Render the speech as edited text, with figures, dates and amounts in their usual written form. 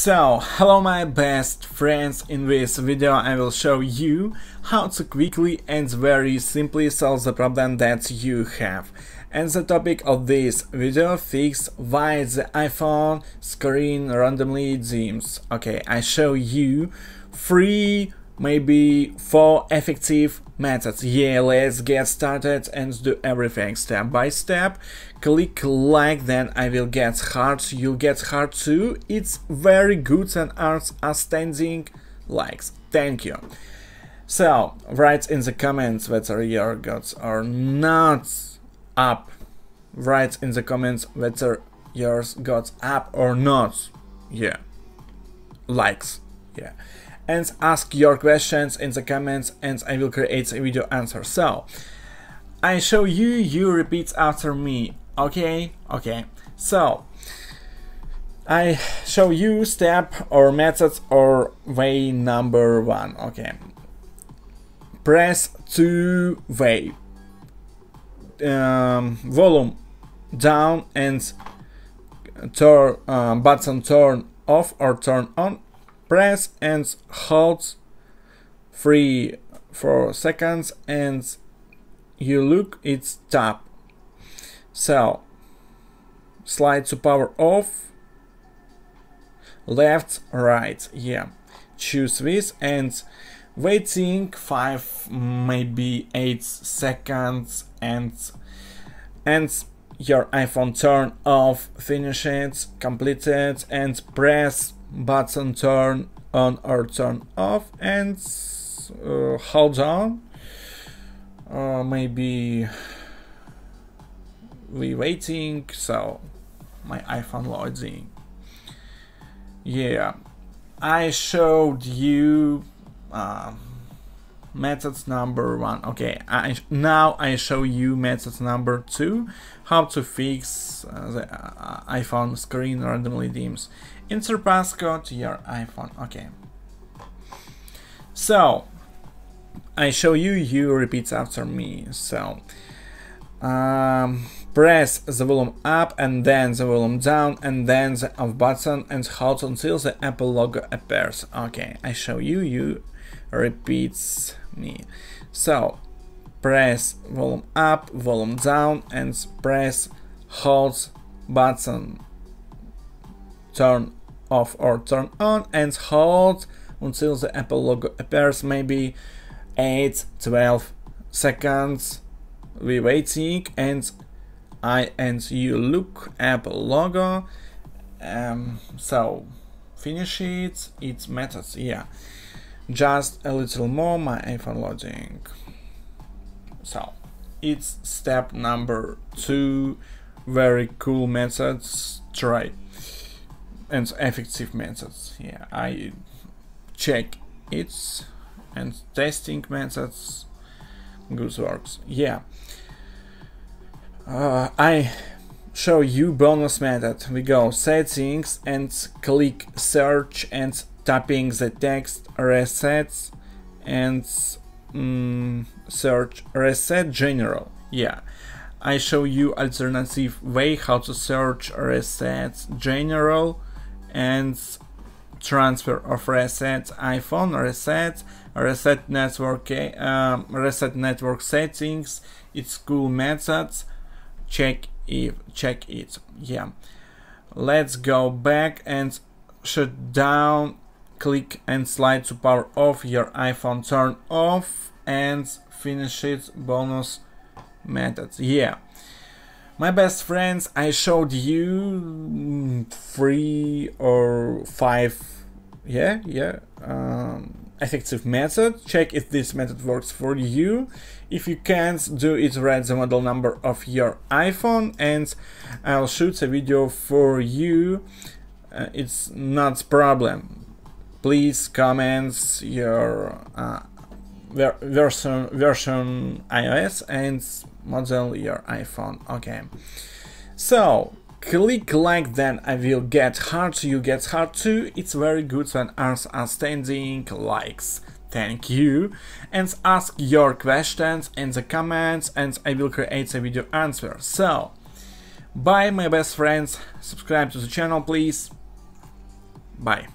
So, hello my best friends, in this video I will show you how to quickly and very simply solve the problem that you have. And the topic of this video fix why the iPhone screen randomly dims. Okay, I show you 3, maybe 4 effective methods. Yeah, let's get started and do everything step by step. Click like, then I will get heart, you get heart too. It's very good and outstanding likes. Thank you. So write in the comments whether your gods are not up. Write in the comments whether yours got up or not. Yeah, likes. Yeah, and ask your questions in the comments and I will create a video answer. So I show you, you repeat after me. Okay, so I show you step or methods or way number 1. Okay, press 2 way, volume down and button turn off or turn on. Press and hold 3-4 seconds and you look, it's tap. So slide to power off, left, right. Yeah, choose this and waiting 5 maybe 8 seconds and your iPhone turn off, finish it, complete it, and press button turn on or turn off and hold on. Maybe we waiting, so my iPhone loading. Yeah, I showed you methods number 1. Okay, now I show you methods number 2, how to fix the iPhone screen randomly dims. Enter passcode to your iPhone. Okay, so I show you, you repeat after me. So press the volume up and then the volume down and then the off button and hold until the Apple logo appears. Okay, I show you, you repeats me. So press volume up, volume down and press hold button turn off or turn on and hold until the Apple logo appears, maybe 8-12 seconds. We waiting and I and you look Apple logo. So finish it, it's methods. Yeah, just a little more, my iPhone loading. So it's step number 2, very cool methods, try and effective methods. Yeah, I check it and testing methods, good works. Yeah, I show you bonus method. We go settings and click search and tapping the text resets and search reset general. Yeah, I show you alternative way how to search reset general and transfer of reset iPhone, reset network settings. It's cool methods. Check it. Yeah, let's go back and shut down, click and slide to power off your iPhone, turn off and finish it, bonus methods. Yeah, my best friends, I showed you 3 or 5 effective method. Check if this method works for you. If you can't do it, write the model number of your iPhone and I'll shoot a video for you. It's not problem. Please comment your version iOS and model your iPhone. Okay, so click like, then I will get heart, you get heart too. It's very good and outstanding likes. Thank you, and ask your questions in the comments and I will create a video answer. So bye my best friends, subscribe to the channel please. Bye.